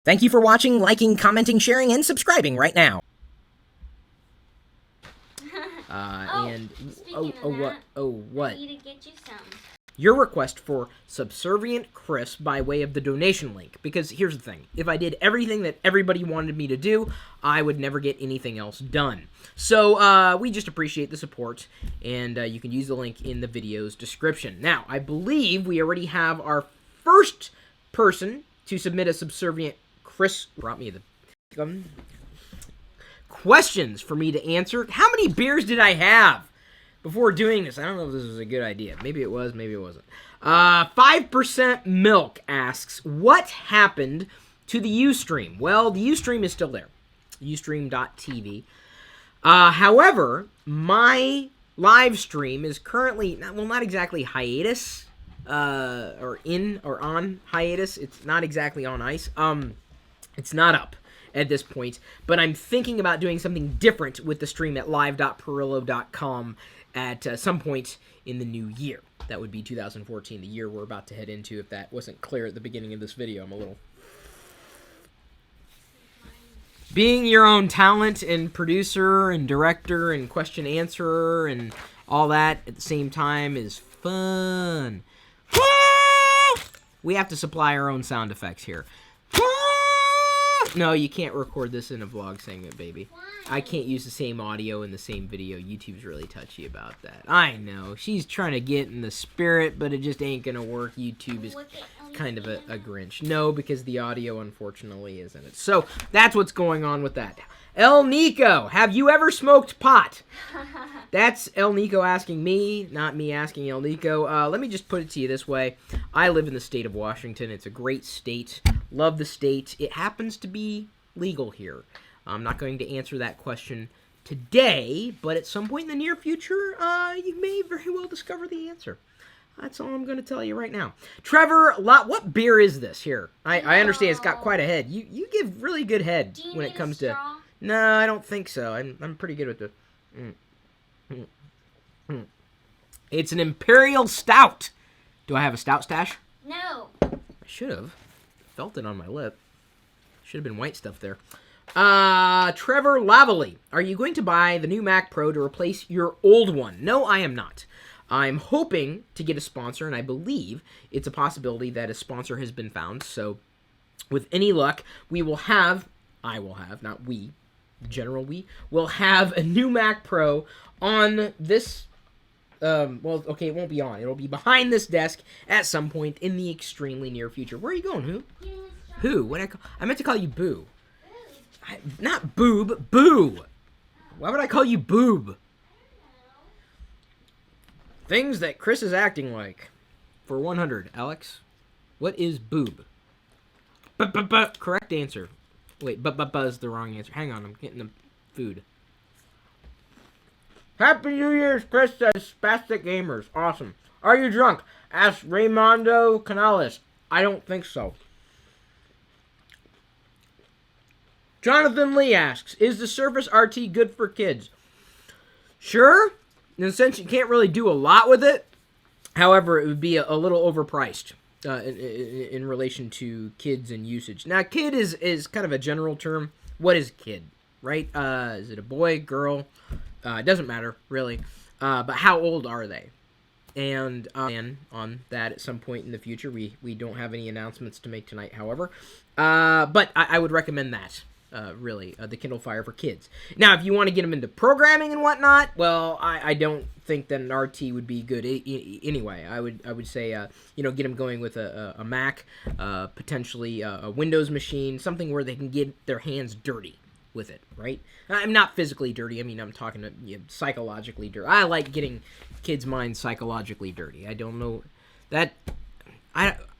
Thank you for watching, liking, commenting, sharing, and subscribing right now. What? I need to get you some. Your request for Subservient Chris by way of the donation link. Because here's the thing. If I did everything that everybody wanted me to do, I would never get anything else done. So, we just appreciate the support, and you can use the link in the video's description. Now, I believe we already have our first person to submit a Subservient Chris brought me the questions for me to answer. How many beers did I have before doing this? I don't know if this was a good idea. Maybe it was, maybe it wasn't. 5% Milk asks, what happened to the Ustream? Well, the Ustream is still there. Ustream.tv. However, my live stream is currently, not exactly hiatus, or on hiatus. It's not exactly on ice. It's not up at this point, but I'm thinking about doing something different with the stream at live.pirillo.com at some point in the new year. That would be 2014, the year we're about to head into. If that wasn't clear at the beginning of this video, I'm a little... Being your own talent and producer and director and question answerer and all that at the same time is fun. We have to supply our own sound effects here. No, you can't record this in a vlog segment, baby. Why? I can't use the same audio in the same video. YouTube's really touchy about that. I know. She's trying to get in the spirit, but it just ain't gonna work. YouTube is kind of a Grinch. No, because the audio, unfortunately, isn't it. So, that's what's going on with that. El Nico, have you ever smoked pot? That's El Nico asking me, not me asking El Nico. Let me just put it to you this way. I live in the state of Washington. It's a great state. Love the state. It happens to be legal here. I'm not going to answer that question today, but at some point in the near future, you may very well discover the answer. That's all I'm going to tell you right now. Trevor, what beer is this here? I understand it's got quite a head. You give really good head when it comes to... No, I don't think so. I'm pretty good with the... It's an Imperial Stout. Do I have a stout stash? No. I should have. Felt it on my lip. Should have been white stuff there. Trevor Lavalley. Are you going to buy the new Mac Pro to replace your old one? No, I am not. I'm hoping to get a sponsor, and I believe it's a possibility that a sponsor has been found. So, with any luck, I will have, not we, general we, will have a new Mac Pro on this, well, okay, it won't be on. It'll be behind this desk at some point in the extremely near future. Where are you going, Who? Who? I meant to call you Boo. Not Boob, Boo. Why would I call you Boob? Things that Chris is acting like. For 100, Alex. What is boob? Correct answer. Wait, is the wrong answer. Hang on, I'm getting the food. Happy New Year's, Chris says. Spastic Gamers. Awesome. Are you drunk? Ask Raymondo Canales. I don't think so. Jonathan Lee asks, is the Surface RT good for kids? Sure. In a sense, you can't really do a lot with it. However, it would be a little overpriced in relation to kids and usage. Now, kid is kind of a general term. What is kid, right? Is it a boy, girl? It doesn't matter, really. But how old are they? And on that at some point in the future. We don't have any announcements to make tonight, however. But I would recommend that. Really, the Kindle Fire for kids. Now, if you want to get them into programming and whatnot, well, I don't think that an RT would be good anyway. I would say, get them going with a Mac, potentially a Windows machine, something where they can get their hands dirty with it, right? I'm not physically dirty. I mean, I'm talking psychologically dirty. I like getting kids' minds psychologically dirty. I don't know that...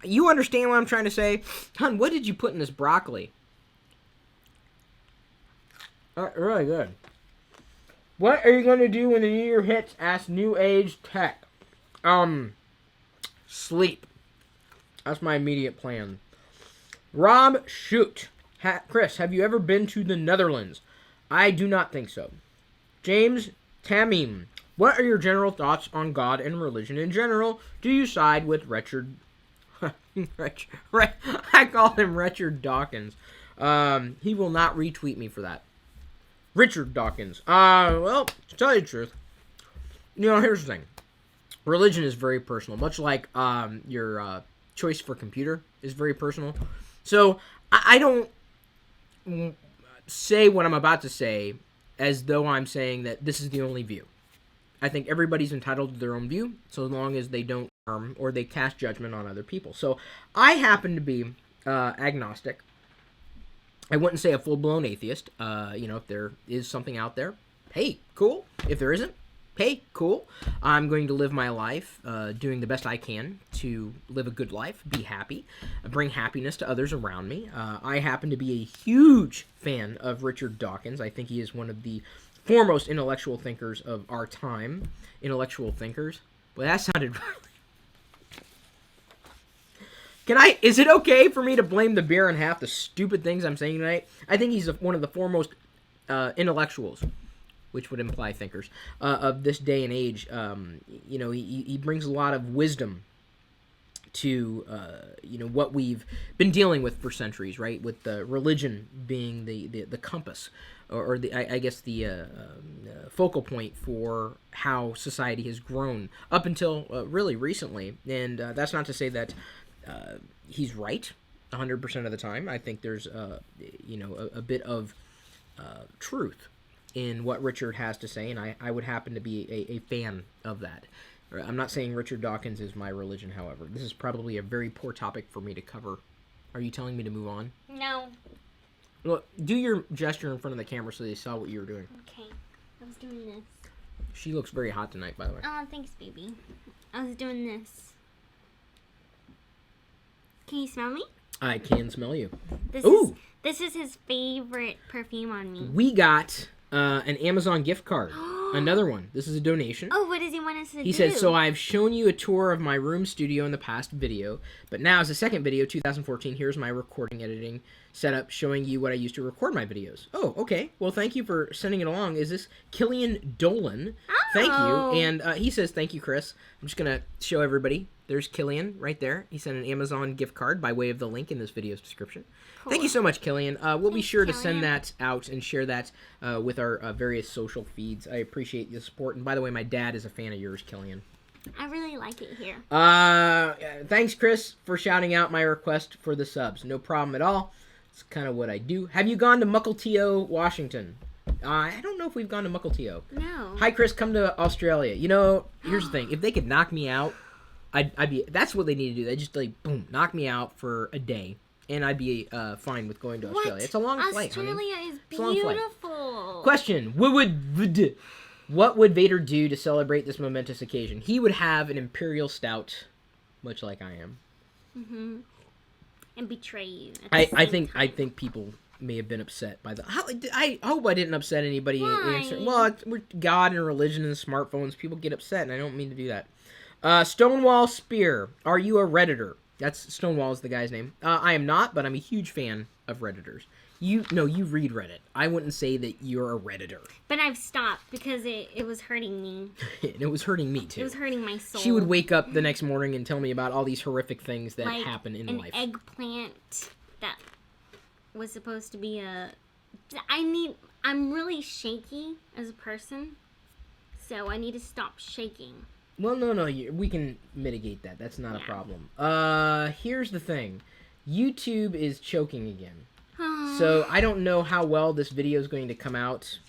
You understand what I'm trying to say? Hun, what did you put in this broccoli? Really good. What are you going to do when the new year hits? Ask New Age Tech. Sleep. That's my immediate plan. Rob, shoot. Chris, have you ever been to the Netherlands? I do not think so. James Tamim. What are your general thoughts on God and religion in general? Do you side with Richard I call him Richard Dawkins. He will not retweet me for that. Richard Dawkins. Well, to tell you the truth, here's the thing. Religion is very personal, much like your choice for computer is very personal. So I don't say what I'm about to say as though I'm saying that this is the only view. I think everybody's entitled to their own view, so long as they don't harm or they cast judgment on other people. So I happen to be agnostic. I wouldn't say a full-blown atheist. If there is something out there, hey, cool. If there isn't, hey, cool. I'm going to live my life doing the best I can to live a good life, be happy, bring happiness to others around me. I happen to be a huge fan of Richard Dawkins. I think he is one of the foremost intellectual thinkers of our time. Intellectual thinkers. Well, that sounded Is it okay for me to blame the beer on half the stupid things I'm saying tonight? I think he's one of the foremost intellectuals, which would imply thinkers, of this day and age. He brings a lot of wisdom to, what we've been dealing with for centuries, right? With the religion being the compass, or the focal point for how society has grown up until really recently. And that's not to say that he's right 100% of the time. I think there's a bit of truth in what Richard has to say, and I would happen to be a fan of that. I'm not saying Richard Dawkins is my religion, however. This is probably a very poor topic for me to cover. Are you telling me to move on? No. Look, do your gesture in front of the camera so they saw what you were doing. Okay. I was doing this. She looks very hot tonight, by the way. Oh, thanks, baby. I was doing this. Can you smell me? I can smell you. This is his favorite perfume on me. We got an Amazon gift card. Another one. This is a donation. Oh, what does he want us to do? He says, so I've shown you a tour of my room studio in the past video, but now as a second video, 2014, here's my recording editing setup showing you what I used to record my videos. Oh, okay. Well, thank you for sending it along. Is this Killian Dolan? Oh. Thank you. And he says, thank you, Chris. I'm just going to show everybody. There's Killian right there. He sent an Amazon gift card by way of the link in this video's description. Cool. Thank you so much, Killian. We'll be sure to send that out and share that with our various social feeds. I appreciate the support. And by the way, my dad is a fan of yours, Killian. I really like it here. Thanks, Chris, for shouting out my request for the subs. No problem at all. It's kind of what I do. Have you gone to Mukilteo, Washington? I don't know if we've gone to Mukilteo. No. Hi, Chris. Come to Australia. Here's the thing. If they could knock me out, I'd be. That's what they need to do. They just boom, knock me out for a day, and I'd be fine with going to Australia. It's a long flight, honey. Australia is beautiful. Question: What would Vader do to celebrate this momentous occasion? He would have an imperial stout, much like I am. Mm-hmm. And betray you. I think people may have been upset by the. I hope I didn't upset anybody. Why? We're God and religion and smartphones. People get upset, and I don't mean to do that. Stonewall Spear, are you a Redditor? That's Stonewall is the guy's name. I am not, but I'm a huge fan of Redditors. You read Reddit. I wouldn't say that you're a Redditor. But I've stopped because it was hurting me. And it was hurting me, too. It was hurting my soul. She would wake up the next morning and tell me about all these horrific things that happen in life. An eggplant that was supposed to be I'm really shaky as a person, so I need to stop shaking. Well, no, we can mitigate that. That's not a problem. Here's the thing. YouTube is choking again. So I don't know how well this video is going to come out,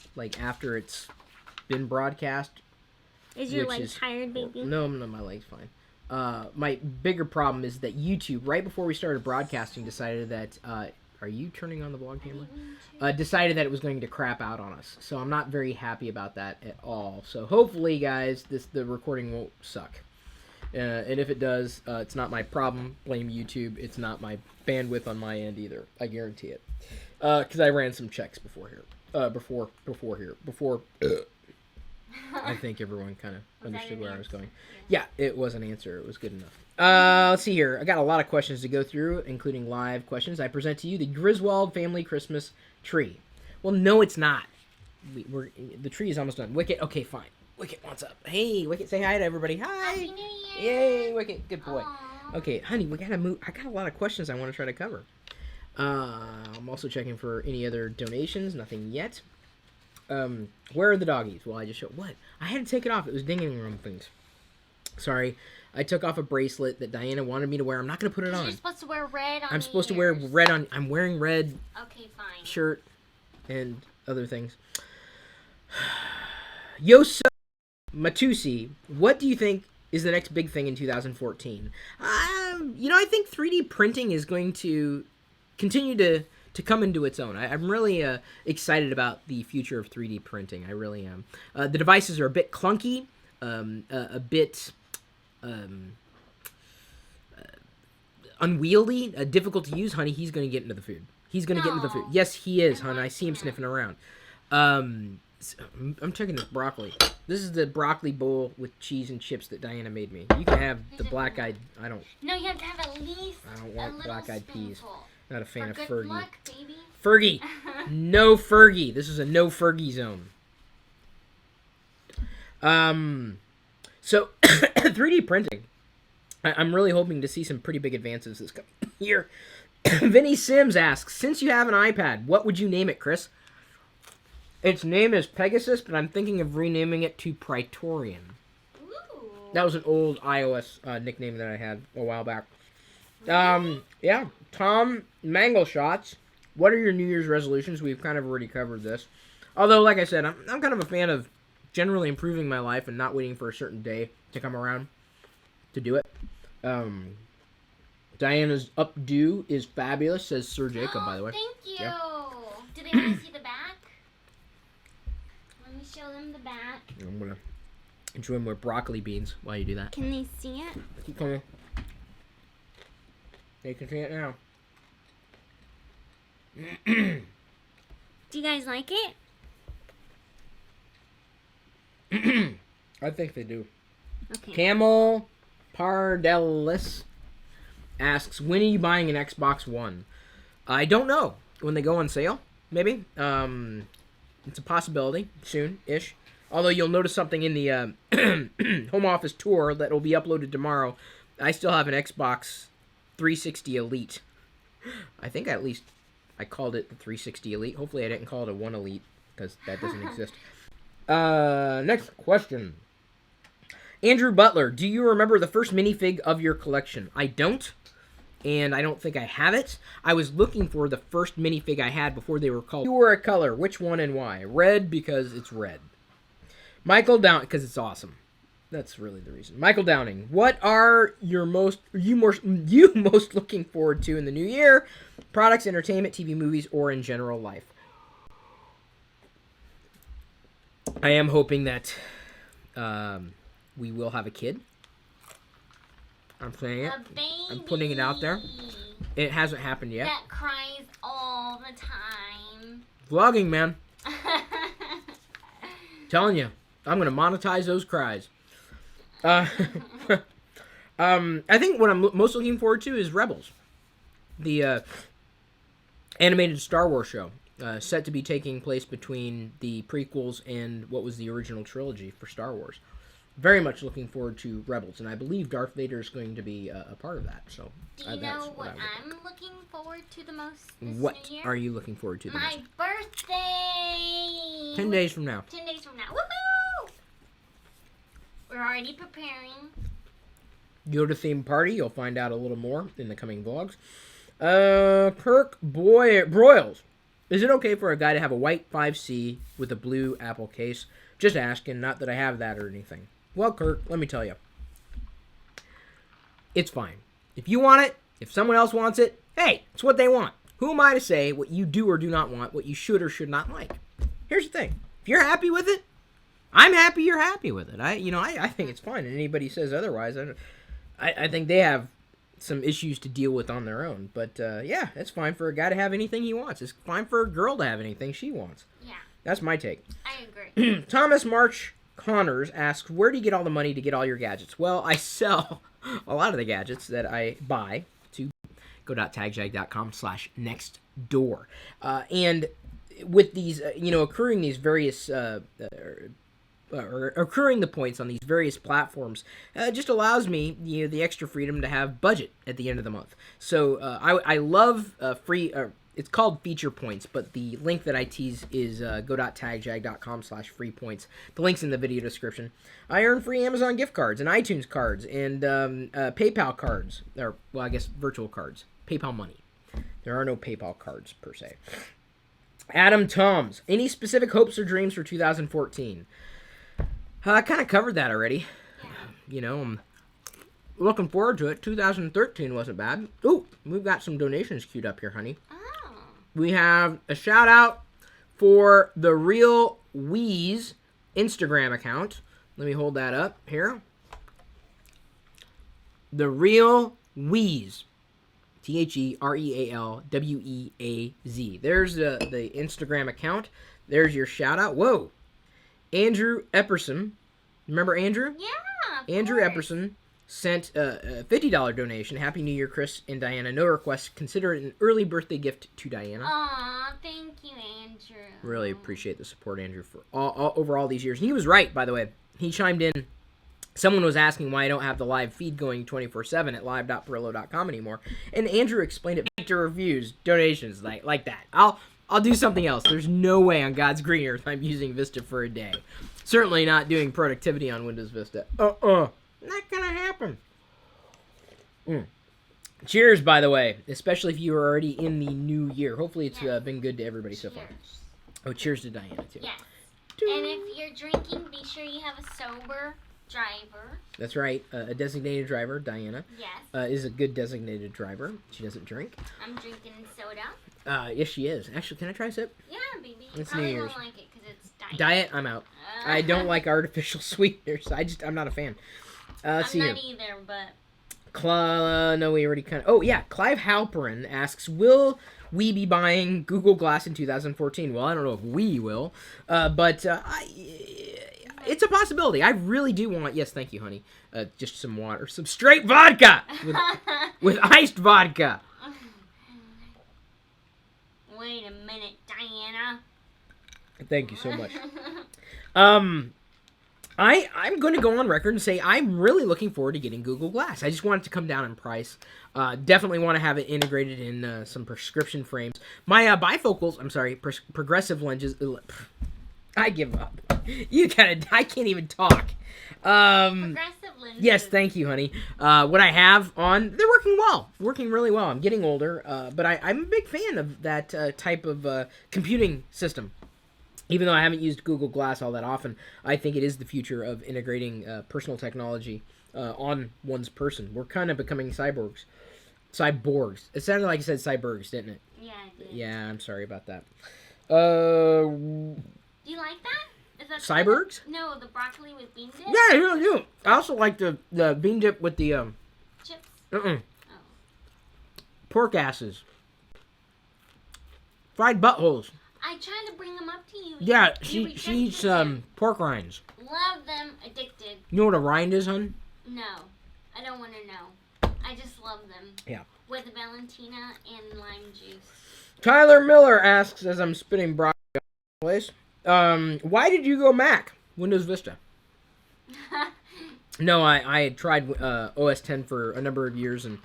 after it's been broadcast. Is your leg tired, baby? No, my leg's fine. My bigger problem is that YouTube, right before we started broadcasting, decided that... are you turning on the vlog camera? Decided that it was going to crap out on us. So I'm not very happy about that at all. So hopefully, guys, the recording won't suck. And if it does, it's not my problem. Blame YouTube. It's not my bandwidth on my end either. I guarantee it. Because I ran some checks before here. Before here. I think everyone kind of understood where I was going. Yeah, it was an answer. It was good enough. Let's see here. I got a lot of questions to go through, including live questions. I present to you the Griswold family Christmas tree. Well, no, it's not. The tree is almost done. Wicket, okay, fine. Wicket, what's up? Hey, Wicket, say hi to everybody. Hi. Happy New Year. Yay, Wicket, good boy. Okay, honey, we gotta move. I got a lot of questions I want to try to cover. I'm also checking for any other donations. Nothing yet. Where are the doggies? Well, I just showed. What? I had to take it off. It was dinging around things. Sorry. I took off a bracelet that Diana wanted me to wear. I'm not going to put it on. You're supposed to wear red on I'm supposed to wear red on... I'm wearing red Okay, fine. shirt and other things. Yosa Matusi, what do you think is the next big thing in 2014? I think 3D printing is going to continue to come into its own. I'm really excited about the future of 3D printing. I really am. The devices are a bit clunky, a bit unwieldy, difficult to use. Honey, he's going to get into the food. He's going to get into the food. Yes, he is, hon. I see him sniffing around. I'm checking this broccoli. This is the broccoli bowl with cheese and chips that Diana made me. You can have the black-eyed... I don't... No, you have to have at least I don't want black-eyed peas. Not a fan of good Fergie. luck, baby. Fergie! No Fergie. This is a no Fergie zone. So, 3D printing. I'm really hoping to see some pretty big advances this coming year. Vinny Sims asks, since you have an iPad, what would you name it, Chris? Its name is Pegasus, but I'm thinking of renaming it to Praetorian. Ooh. That was an old iOS nickname that I had a while back. Yeah. Tom Mangleshots, what are your New Year's resolutions? We've kind of already covered this. Although, like I said, I'm kind of a fan of generally improving my life and not waiting for a certain day to come around to do it. Diana's updo is fabulous, says Sir Jacob, by the way. Thank you. Yeah. Do they want to see the back? Let me show them the back. I'm going to enjoy more broccoli beans while you do that. Can they see it? Keep coming. They can see it now. Do you guys like it? I think they do. Okay. Camel Pardellis asks, when are you buying an Xbox One? I don't know. When they go on sale, maybe. It's a possibility. Soon-ish. Although you'll notice something in the home office tour that will be uploaded tomorrow. I still have an Xbox 360 Elite. I think at least I called it the 360 Elite. Hopefully I didn't call it a 1 Elite, because that doesn't exist. Next question. Andrew Butler, do you remember the first minifig of your collection? I don't, and I don't think I have it. I was looking for the first minifig I had before they were called. You were a color. Which one and why? Red, because it's red. Michael Downing, because it's awesome. That's really the reason. Michael Downing, what are you most looking forward to in the new year? Products, entertainment, TV, movies, or in general life? I am hoping that we will have a kid. I'm saying it. I'm putting it out there. It hasn't happened yet. That cries all the time. Vlogging, man. Telling you, I'm gonna monetize those cries. I think what I'm most looking forward to is Rebels, the animated Star Wars show, set to be taking place between the prequels and what was the original trilogy for Star Wars. Very much looking forward to Rebels, and I believe Darth Vader is going to be a part of that. So, do you know what I'm looking forward to the most this What new year? are you looking forward to the most? My birthday! 10 days from now. 10 days from now. Woohoo! We're already preparing. Go to theme party. You'll find out a little more in the coming vlogs. Kirk Broyles. Is it okay for a guy to have a white 5C with a blue Apple case? Just asking, not that I have that or anything. Well, Kirk, let me tell you. It's fine. If you want it, if someone else wants it, hey, it's what they want. Who am I to say what you do or do not want, what you should or should not like? Here's the thing. If you're happy with it, I'm happy you're happy with it. I think it's fine. And anybody says otherwise, I think they have some issues to deal with on their own. But, yeah, it's fine for a guy to have anything he wants. It's fine for a girl to have anything she wants. Yeah. That's my take. I agree. Thomas March Connors asks, where do you get all the money to get all your gadgets? Well, I sell a lot of the gadgets that I buy to go.tagjag.com/nextdoor. And with these, accruing these various or accruing the points on these various platforms just allows me the extra freedom to have budget at the end of the month. So I love free. It's called feature points, but the link that I tease is go.tagjag.com/free points. The link's in the video description. I earn free Amazon gift cards and iTunes cards and PayPal cards, or well, I guess virtual cards, PayPal money. There are no PayPal cards per se. Adam Toms, any specific hopes or dreams for 2014? I kind of covered that already. I'm looking forward to it. 2013 wasn't bad. Ooh, we've got some donations queued up here, honey. Oh. We have a shout out for the Real Wheeze Instagram account. Let me hold that up here. The Real Wheeze. TheRealWeaz. There's the Instagram account. There's your shout out. Whoa. Andrew Epperson. Remember Andrew? Yeah. Andrew Epperson sent a $50 donation. Happy New Year, Chris and Diana. No request. Consider it an early birthday gift to Diana. Aw, thank you, Andrew. Really appreciate the support, Andrew, for over all these years. And he was right, by the way. He chimed in. Someone was asking why I don't have the live feed going 24/7 at live.pirillo.com anymore. And Andrew explained it back to reviews, donations, like that. I'll do something else. There's no way on God's green earth I'm using Vista for a day. Certainly not doing productivity on Windows Vista. Not gonna happen. Cheers, by the way. Especially if you are already in the new year. Hopefully it's been good to everybody so far. Oh, cheers to Diana, too. Yes. And if you're drinking, be sure you have a sober driver. That's right. A designated driver, Diana, Yes. is a good designated driver. She doesn't drink. I'm drinking soda. Yes, she is. Actually, can I try a sip? Yeah, baby. It's Probably New Year's. won't like it because it's diet. Diet, I'm out. I don't like artificial sweeteners. I'm not a fan. Let's see I'm here. not either, but... No, we already kind of... Oh, yeah. Clive Halperin asks, will we be buying Google Glass in 2014? Well, I don't know if we will, but it's a possibility. I really do want... Yes, thank you, honey. Just some water. Some straight vodka! With iced vodka. Wait a minute, Diana. Thank you so much. I'm going to go on record and say I'm really looking forward to getting Google Glass. I just want it to come down in price. Definitely want to have it integrated in some prescription frames. My bifocals, progressive lenses. I give up. I can't even talk. Progressive lenses. Yes, thank you, honey. What I have on, they're working well. Working really well. I'm getting older, but I'm a big fan of that type of computing system. Even though I haven't used Google Glass all that often, I think it is the future of integrating personal technology on one's person. We're kind of becoming cyborgs. It sounded like I said cyborgs, didn't it? Yeah, it did. Yeah, I'm sorry about that. Do you like that? Is that Cyborgs? No, the broccoli with bean dip? Yeah, I really do. I also like the bean dip with the Chips? Oh. Pork asses. Fried buttholes. I tried to bring them up to you. Yeah, You she eats rejected pork rinds. them. Love them. Addicted. You know what a rind is, hun? No. I don't want to know. I just love them. Yeah. With Valentina and lime juice. Tyler Miller asks, as I'm spitting broccoli all over the place, why did you go Mac? Windows Vista. No, I had tried OS 10 for a number of years and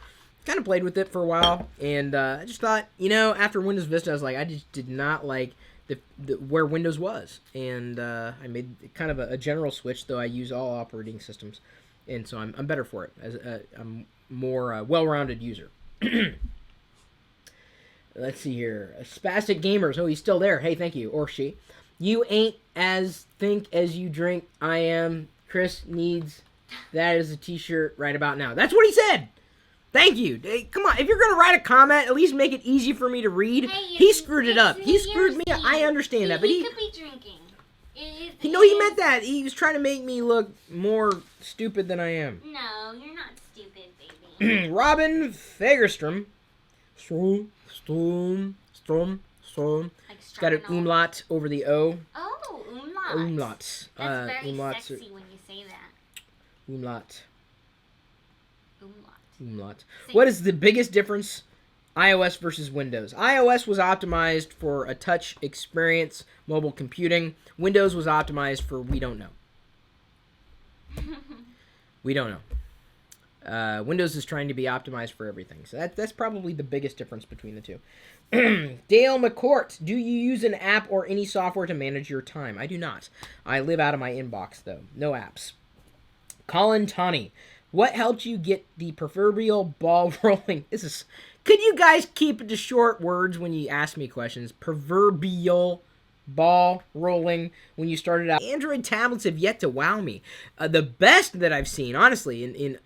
kind of played with it for a while, and I just thought, after Windows Vista, I was like, I just did not like the where Windows was, and I made kind of a general switch, though I use all operating systems, and so I'm better for it. As I'm more well-rounded user. Let's see here. Spastic Gamers. Oh, he's still there. Hey, thank you. Or she. You ain't as think as you drink. I am. Chris needs that as a t-shirt right about now. That's what he said. Thank you. Hey, come on. If you're going to write a comment, at least make it easy for me to read. Hey, he screwed it up. New He screwed me Year's up. I understand that. But he could be drinking. he meant that. He was trying to make me look more stupid than I am. No, you're not stupid, baby. Robin Fagerstrom. Storm. Like It's got an stroganoff. umlaut over the O. Oh, umlaut. Umlauts. That's very Umlauts. sexy when you say that. Umlaut. Umlaut. What is the biggest difference, iOS versus Windows? iOS was optimized for a touch experience, mobile computing. Windows was optimized for we don't know. We don't know. Windows is trying to be optimized for everything. So that's probably the biggest difference between the two. Dale McCourt, do you use an app or any software to manage your time? I do not. I live out of my inbox, though. No apps. Colin Tawny, what helped you get the proverbial ball rolling? Could you guys keep it to short words when you ask me questions? Proverbial ball rolling when you started out. Android tablets have yet to wow me. The best that I've seen, honestly, in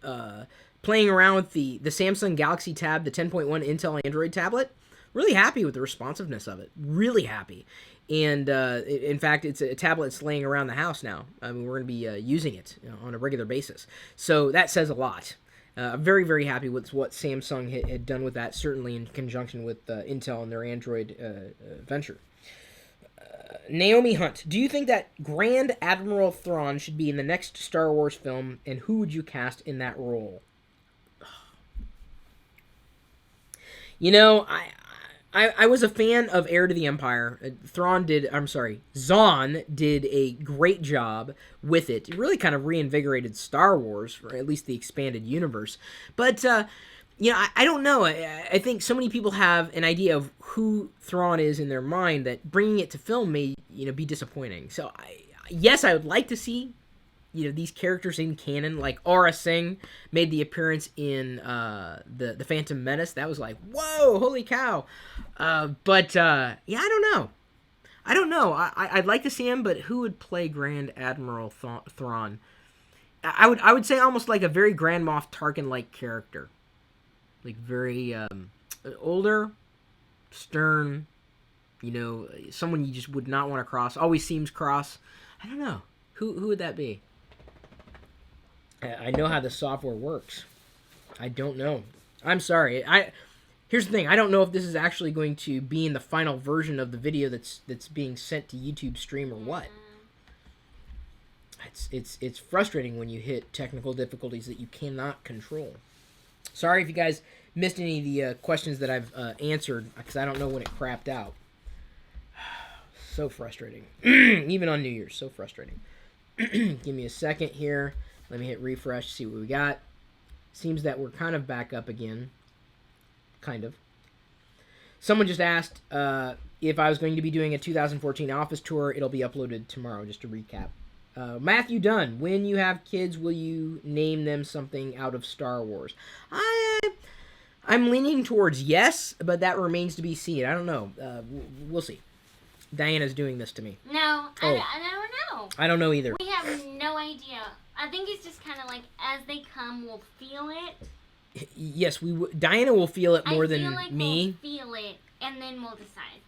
playing around with the Samsung Galaxy Tab, the 10.1 Intel Android tablet, really happy with the responsiveness of it. Really happy. And in fact, it's a tablet that's laying around the house now. I mean, we're going to be using it on a regular basis. So that says a lot. Very, very happy with what Samsung had done with that, certainly in conjunction with Intel and their Android venture. Naomi Hunt, do you think that Grand Admiral Thrawn should be in the next Star Wars film, and who would you cast in that role? You know, I was a fan of Heir to the Empire. Zahn did a great job with it. It really kind of reinvigorated Star Wars, or at least the expanded universe. But, you know, I don't know. I think so many people have an idea of who Thrawn is in their mind that bringing it to film may, you know, be disappointing. So, yes, I would like to see, you know, these characters in canon, like Aura Singh made the appearance in the Phantom Menace. That was like, whoa, holy cow. But yeah, I don't know. I'd like to see him, but who would play Grand Admiral Thrawn? I would say almost like a very Grand Moff Tarkin-like character. Like very older, stern, you know, someone you just would not want to cross. Always seems cross. I don't know. Who would that be? I know how the software works. I don't know. I'm sorry. Here's the thing. I don't know if this is actually going to be in the final version of the video that's being sent to YouTube stream or what. It's frustrating when you hit technical difficulties that you cannot control. Sorry if you guys missed any of the questions that I've answered, because I don't know when it crapped out. So frustrating. Even on New Year's, so frustrating. Give me a second here. Let me hit refresh, see what we got. Seems that we're kind of back up again. Kind of. Someone just asked if I was going to be doing a 2014 office tour. It'll be uploaded tomorrow, just to recap. Matthew Dunn, when you have kids, will you name them something out of Star Wars? I'm leaning towards yes, but that remains to be seen. I don't know. We'll see. Diana's doing this to me. No, I don't know. I don't know either. We have no idea. I think it's just kind of like, as they come, we'll feel it. Yes, Diana will feel it more than like me. We'll feel it, and then we'll decide.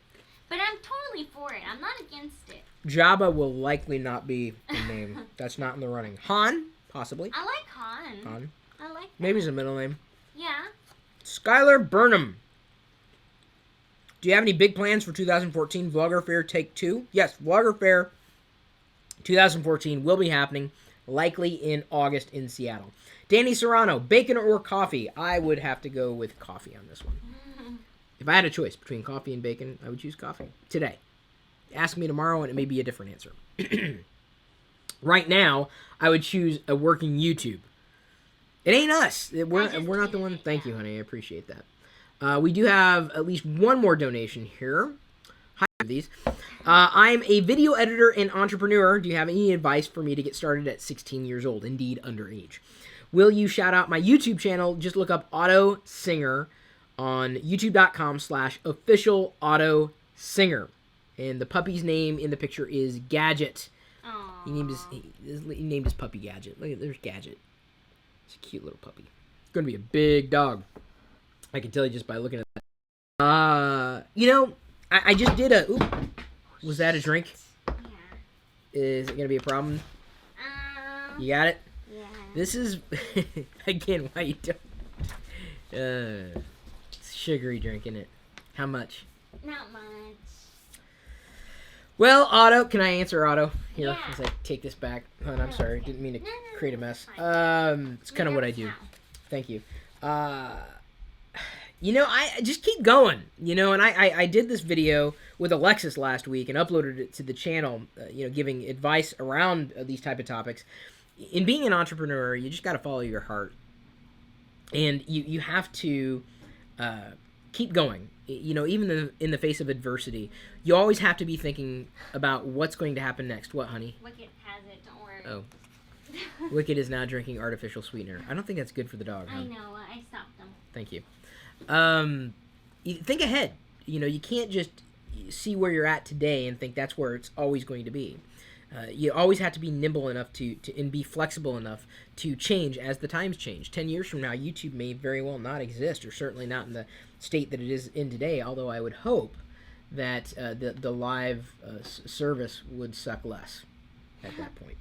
But I'm totally for it. I'm not against it. Jabba will likely not be the name. That's not in the running. Han, possibly. I like Han. Han. I like that. Maybe it's a middle name. Yeah. Skylar Burnham. Do you have any big plans for 2014 Vlogger Fair Take 2? Yes, Vlogger Fair 2014 will be happening, likely in August in Seattle. Danny Serrano, bacon or coffee? I would have to go with coffee on this one. If I had a choice between coffee and bacon, I would choose coffee. Today. Ask me tomorrow and it may be a different answer. Right now, I would choose a working YouTube. It ain't us. We're not the one. Thank you, honey. I appreciate that. We do have at least one more donation here. Hi, these. I'm a video editor and entrepreneur. Do you have any advice for me to get started at 16 years old? Indeed, underage. Will you shout out my YouTube channel? Just look up Auto Singer on youtube.com/official Auto Singer. And the puppy's name in the picture is Gadget. Aww. He named his puppy Gadget. Look, there's Gadget. It's a cute little puppy. It's going to be a big dog. I can tell you just by looking at that. You know, I just did a... Oop, was that a drink? Yeah. Is it going to be a problem? You got it? Yeah. This is... Again, why you don't... It's a sugary drink, isn't it? How much? Not much. Well, Otto, can I answer Otto? Here, Yeah. as I take this back. Hon, I'm sorry, didn't mean to No, create a mess. fine. It's kind of what I do. Thank you. You know, I just keep going, you know, and I did this video with Alexis last week and uploaded it to the channel, you know, giving advice around these type of topics. in being an entrepreneur, you just got to follow your heart. And you have to keep going. You know, even in the face of adversity, you always have to be thinking about what's going to happen next. What, honey? Wicket has it, don't worry. Oh. Wicket is now drinking artificial sweetener. I don't think that's good for the dog, huh? I know, I stopped him. Thank you. You think ahead. You know, you can't just see where you're at today and think that's where it's always going to be. You always have to be nimble enough to and be flexible enough to change as the times change. 10 years from now, YouTube may very well not exist, or certainly not in the state that it is in today, although I would hope that the live service would suck less at that point.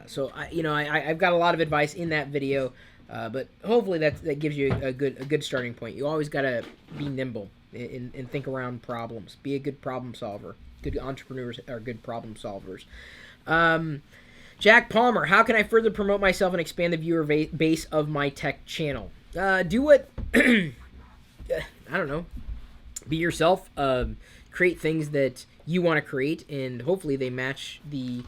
So, I've got a lot of advice in that video, but hopefully that gives you a good starting point. You always got to be nimble and think around problems. Be a good problem solver. Good entrepreneurs are good problem solvers. Jack Palmer, how can I further promote myself and expand the viewer base of my tech channel? Do what, I don't know, be yourself. Create things that you want to create, and hopefully they match the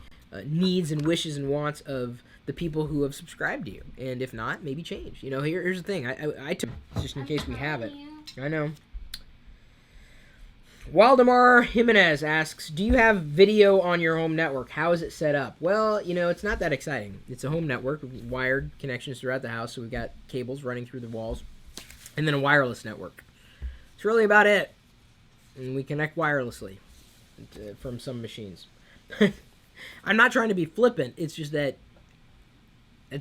needs and wishes and wants of the people who have subscribed to you. And if not, maybe change. You know, here's the thing. I took just in case we have it. I know. Waldemar Jimenez asks, do you have video on your home network? How is it set up? Well, you know, it's not that exciting. It's a home network with wired connections throughout the house, so we've got cables running through the walls, and then a wireless network. It's really about it. And we connect wirelessly from some machines. I'm not trying to be flippant. It's just that's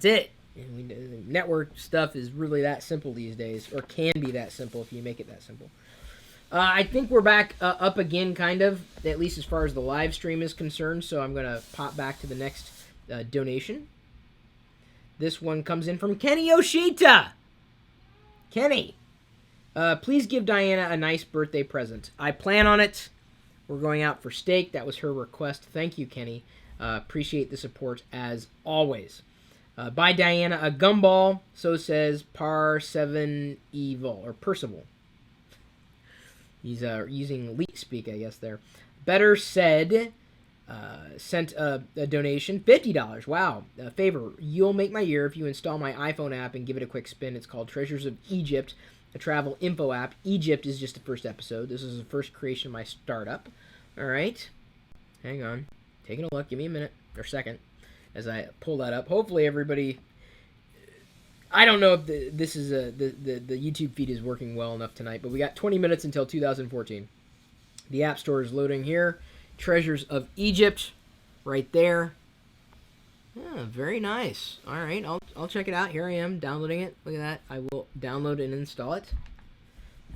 it. Network stuff is really that simple these days, or can be that simple if you make it that simple. I think we're back up again, kind of, at least as far as the live stream is concerned, so I'm going to pop back to the next donation. This one comes in from Kenny Yoshita. Kenny, please give Diana a nice birthday present. I plan on it. We're going out for steak. That was her request. Thank you, Kenny. Appreciate the support as always. Buy Diana a gumball, so says Par7 Evil, or Percival. He's using elite speak, I guess, there. Better Said sent a donation, $50. Wow. Favor, you'll make my year if you install my iPhone app and give it a quick spin. It's called Treasures of Egypt, a travel info app. Egypt is just the first episode. This is the first creation of my startup. All right. Hang on. Taking a look. Give me a minute or second as I pull that up. Hopefully everybody... I don't know if this is the YouTube feed is working well enough tonight, but we got 20 minutes until 2014. The App Store is loading here. Treasures of Egypt, right there. Yeah, very nice. All right, I'll check it out. Here I am downloading it. Look at that. I will download and install it.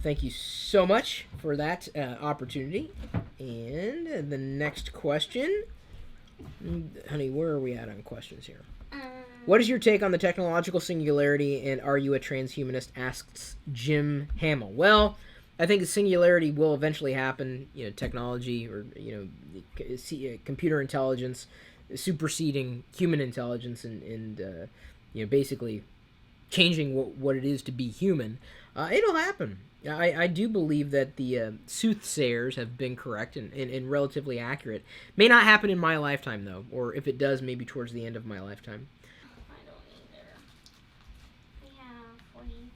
Thank you so much for that opportunity. And the next question, honey, where are we at on questions here? What is your take on the technological singularity, and are you a transhumanist? Asks Jim Hamill. Well, I think the singularity will eventually happen. You know, technology, or computer intelligence superseding human intelligence, and basically changing what it is to be human. It'll happen. I do believe that the soothsayers have been correct and relatively accurate. May not happen in my lifetime, though, or if it does, maybe towards the end of my lifetime.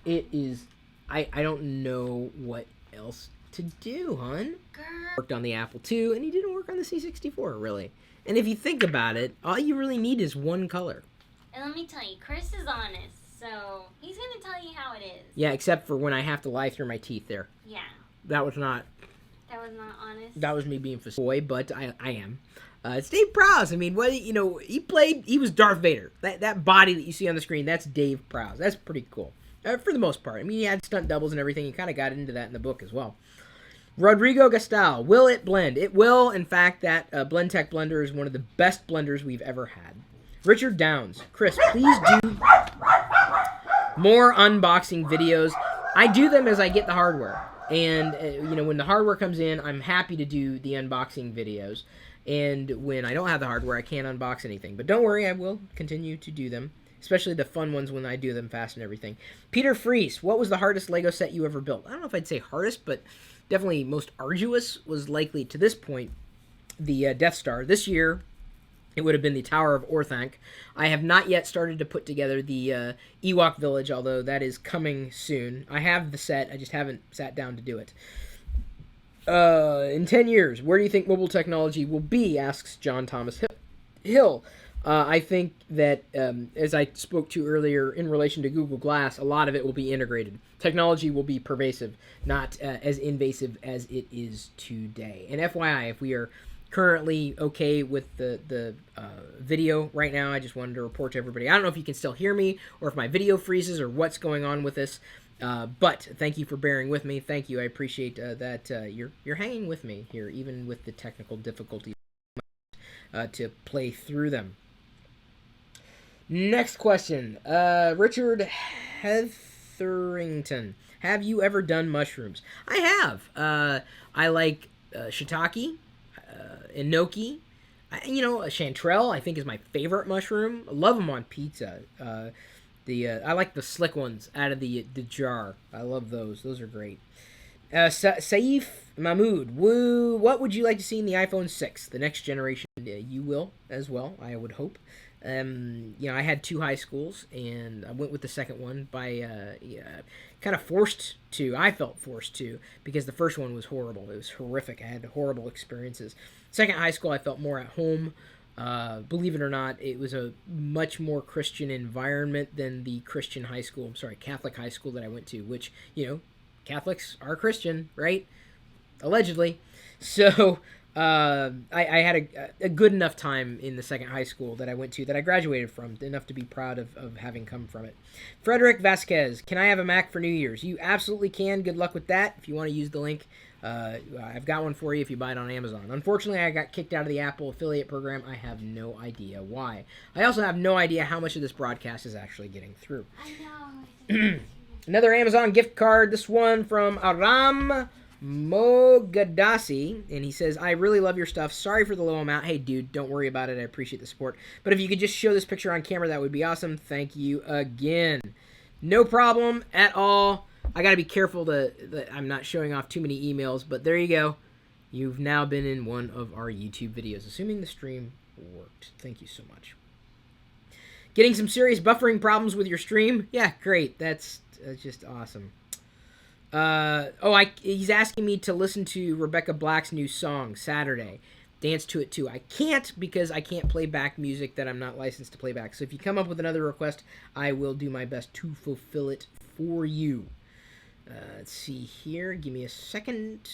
It is... I don't know what else to do, hon. Worked on the Apple II, and he didn't work on the C64, really. And if you think about it, all you really need is one color. And let me tell you, Chris is honest, so he's going to tell you how it is. Yeah, except for when I have to lie through my teeth there. Yeah. That was not honest. That was me being facetious, but I am. It's Dave Prowse. I mean, he was Darth Vader. That body that you see on the screen, that's Dave Prowse. That's pretty cool. For the most part. I mean, he had stunt doubles and everything. He kind of got into that in the book as well. Rodrigo Gastal, will it blend? It will. In fact, that Blendtec blender is one of the best blenders we've ever had. Richard Downs, Chris, please do more unboxing videos. I do them as I get the hardware. And, when the hardware comes in, I'm happy to do the unboxing videos. And when I don't have the hardware, I can't unbox anything. But don't worry, I will continue to do them. Especially the fun ones when I do them fast and everything. Peter Fries, what was the hardest Lego set you ever built? I don't know if I'd say hardest, but definitely most arduous was likely, to this point, the Death Star. This year, it would have been the Tower of Orthanc. I have not yet started to put together the Ewok Village, although that is coming soon. I have the set, I just haven't sat down to do it. In 10 years, where do you think mobile technology will be, asks John Thomas Hill. I think that, as I spoke to earlier in relation to Google Glass, a lot of it will be integrated. Technology will be pervasive, not as invasive as it is today. And FYI, if we are currently okay with the video right now, I just wanted to report to everybody. I don't know if you can still hear me or if my video freezes or what's going on with this. But thank you for bearing with me. Thank you. I appreciate that you're hanging with me here, even with the technical difficulties to play through them. Next question. Richard Hetherington. Have you ever done mushrooms? I have. I like shiitake, enoki. Chanterelle I think is my favorite mushroom. I love them on pizza. I like the slick ones out of the jar. I love those. Those are great. Saif Mahmood. Woo. What would you like to see in the iPhone 6? The next generation. You will as well, I would hope. I had 2 high schools, and I went with the second one by kind of forced to. I felt forced to, because the first one was horrible. It was horrific. I had horrible experiences. Second high school, I felt more at home. Believe it or not, it was a much more Christian environment than the Catholic high school that I went to, which, Catholics are Christian, right? Allegedly. So, I had a good enough time in the second high school that I went to, that I graduated from, enough to be proud of having come from it. Frederick Vasquez, can I have a Mac for New Year's? You absolutely can. Good luck with that. If you want to use the link, I've got one for you if you buy it on Amazon. Unfortunately, I got kicked out of the Apple affiliate program. I have no idea why. I also have no idea how much of this broadcast is actually getting through. I know. Another Amazon gift card. This one from Aram Mogadasi, and he says, I really love your stuff. Sorry for the low amount. Hey, dude, don't worry about it. I appreciate the support. But if you could just show this picture on camera, that would be awesome. Thank you again. No problem at all. I got to be careful that I'm not showing off too many emails, but there you go. You've now been in one of our YouTube videos, assuming the stream worked. Thank you so much. Getting some serious buffering problems with your stream? Yeah, great. That's just awesome. He's asking me to listen to Rebecca Black's new song, Saturday. Dance to it too. I can't, because I can't play back music that I'm not licensed to play back. So if you come up with another request, I will do my best to fulfill it for you. Let's see here. Give me a second.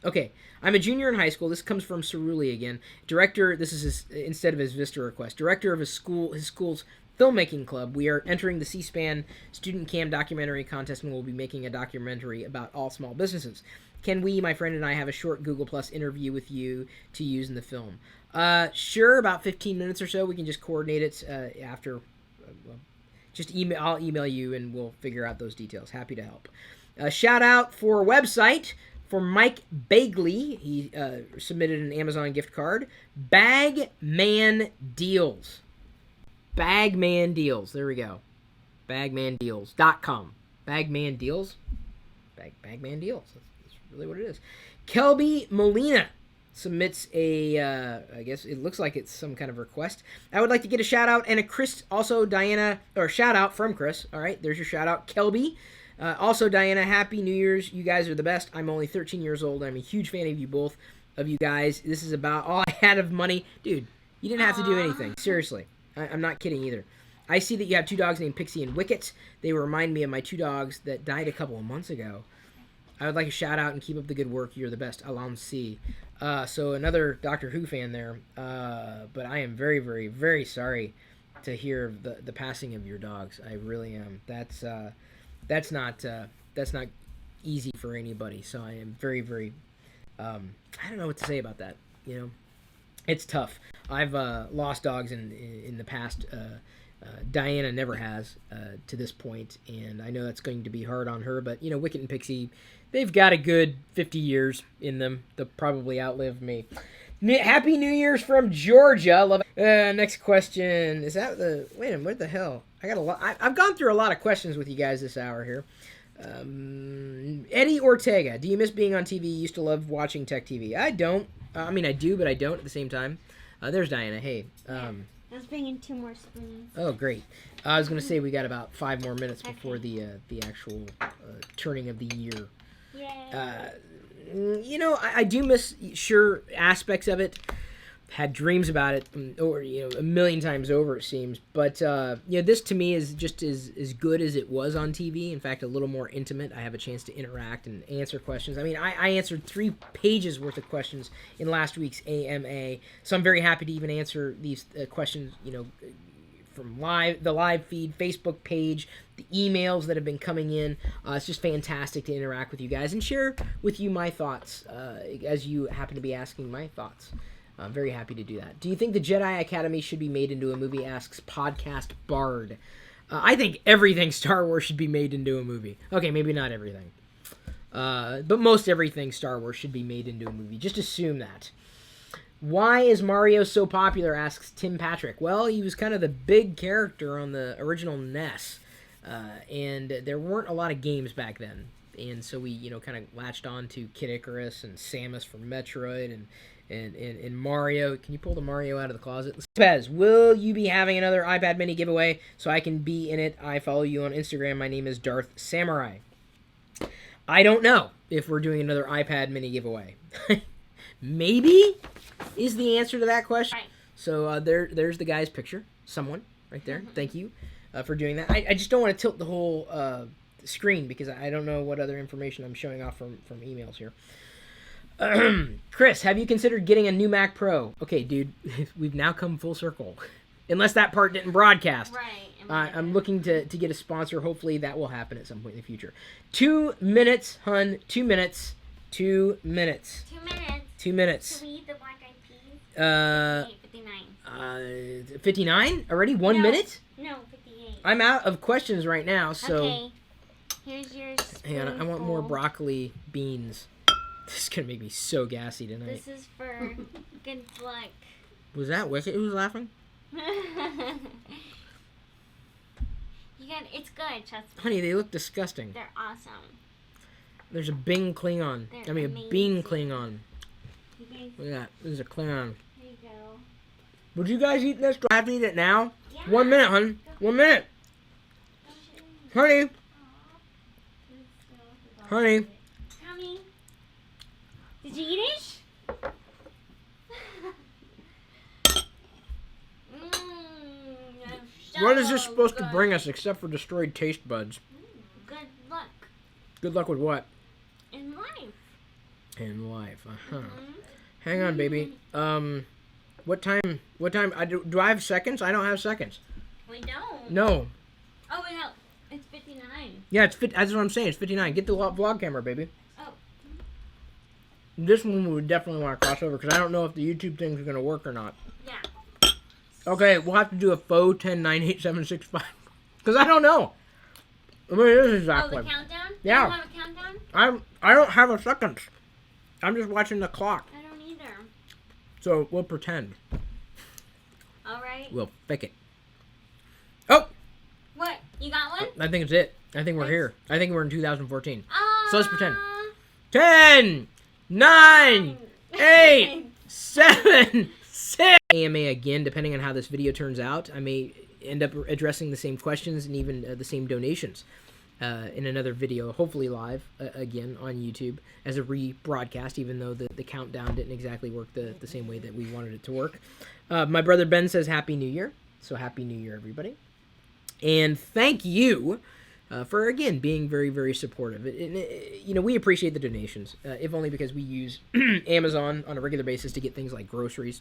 Okay, I'm a junior in high school. This comes from Cerulli again. Director, this is instead of his Vista request. Director of his school's filmmaking club. We are entering the C-SPAN Student Cam documentary contest, and we'll be making a documentary about all small businesses. Can we, my friend and I, have a short Google Plus interview with you to use in the film? Sure, about 15 minutes or so. We can just coordinate it after. I'll email you, and we'll figure out those details. Happy to help. Shout out for a website for Mike Bagley. He submitted an Amazon gift card. Bagman Deals. Bagman Deals. There we go. Bagmandeals.com. Bagman Deals. Bagman Deals. That's really what it is. Kelby Molina submits I guess it looks like it's some kind of request. I would like to get a shout out and a Chris, also Diana, or shout out from Chris. All right, there's your shout out, Kelby. Also, Diana, Happy New Year's. You guys are the best. I'm only 13 years old. I'm a huge fan of you both, of you guys. This is about all I had of money. Dude, you didn't have to do anything. Seriously. I'm not kidding either. I see that you have 2 dogs named Pixie and Wicket. They remind me of my 2 dogs that died a couple of months ago. I would like a shout out and keep up the good work. You're the best. Alam C. So another Doctor Who fan there. But I am very, very, very sorry to hear the passing of your dogs. I really am. That's not easy for anybody. So I am very, very. I don't know what to say about that. It's tough. I've lost dogs in the past. Diana never has to this point, and I know that's going to be hard on her. But Wicket and Pixie, they've got a good 50 years in them. They'll probably outlive me. Happy New Year's from Georgia. Love it. Next question. Is that the? Wait a minute. What the hell? I got a lot. I've gone through a lot of questions with you guys this hour here. Eddie Ortega. Do you miss being on TV? You used to love watching Tech TV. I don't. I mean, I do, but I don't at the same time. There's Diana. Hey. I was bringing 2 more spoons. Oh, great. I was going to say we got about 5 more minutes before the actual turning of the year. Yay. You know, I do miss aspects of it. Had dreams about it, or a million times over, it seems. But this to me is just as good as it was on TV. In fact, a little more intimate. I have a chance to interact and answer questions. I mean, I answered 3 pages worth of questions in last week's AMA, so I'm very happy to even answer these questions. From the live feed, Facebook page, the emails that have been coming in. It's just fantastic to interact with you guys and share with you my thoughts as you happen to be asking my thoughts. I'm very happy to do that. Do you think the Jedi Academy should be made into a movie, asks Podcast Bard. I think everything Star Wars should be made into a movie. Okay, maybe not everything. But most everything Star Wars should be made into a movie. Just assume that. Why is Mario so popular, asks Tim Patrick. Well, he was kind of the big character on the original NES. And there weren't a lot of games back then. And so we, kind of latched on to Kid Icarus and Samus from Metroid and Mario. Can you pull the Mario out of the closet? Pez, will you be having another iPad mini giveaway so I can be in it? I follow you on Instagram. My name is Darth Samurai. I don't know if we're doing another iPad mini giveaway. Maybe is the answer to that question. Right. So there's the guy's picture. Someone right there. Thank you for doing that. I just don't want to tilt the whole screen because I don't know what other information I'm showing off from emails here. Chris, have you considered getting a new Mac Pro? Okay, dude, we've now come full circle. Unless that part didn't broadcast. Right. I'm looking to get a sponsor. Hopefully that will happen at some point in the future. 2 minutes, hun. 2 minutes. 2 minutes. 2 minutes. 2 minutes. Can we eat the black eyed peas? 59. 59? Already? 1 minute? No, 58. I'm out of questions right now, so... Okay. Here's your spoonful. Hang on, I want more broccoli beans. This is going to make me so gassy tonight. This is for good luck. Was that Wicket who was laughing? It's good, trust me. Honey, they look disgusting. They're awesome. There's a Bing Klingon. A Bean Klingon. Okay. Look at that. This is a Klingon. There you go. Would you guys eat this? Do I have to eat it now? Yeah. 1 minute, hon. 1 minute. Honey. Honey. Tommy. Did you eat it? What is this supposed to bring us except for destroyed taste buds? Good luck. Good luck with what? In life. In life. Uh-huh. Hang on, baby. What time? Do I have seconds? I don't have seconds. We don't. No. Oh, wait, no. It's 59. Yeah, that's what I'm saying. It's 59. Get the vlog camera, baby. Oh. This one we would definitely want to cross over because I don't know if the YouTube thing's going to work or not. Yeah. Okay, we'll have to do a faux 10-9-8-7-6-5 because I don't know. I mean, this is exactly. Oh, the countdown? Yeah. You don't have a countdown? I don't have a second. I'm just watching the clock. I don't either. So we'll pretend. All right. We'll fake it. Oh! What? You got one? I think it's it. I think we're here. I think we're in 2014. So let's pretend. Ah. 10, 9, 8, 7, 6. AMA again, depending on how this video turns out. I may end up addressing the same questions and even the same donations in another video, hopefully live again on YouTube as a rebroadcast, even though the countdown didn't exactly work the same way that we wanted it to work. My brother Ben says Happy New Year. So Happy New Year, everybody. And thank you for, again, being very, very supportive. We appreciate the donations, if only because we use Amazon on a regular basis to get things like groceries.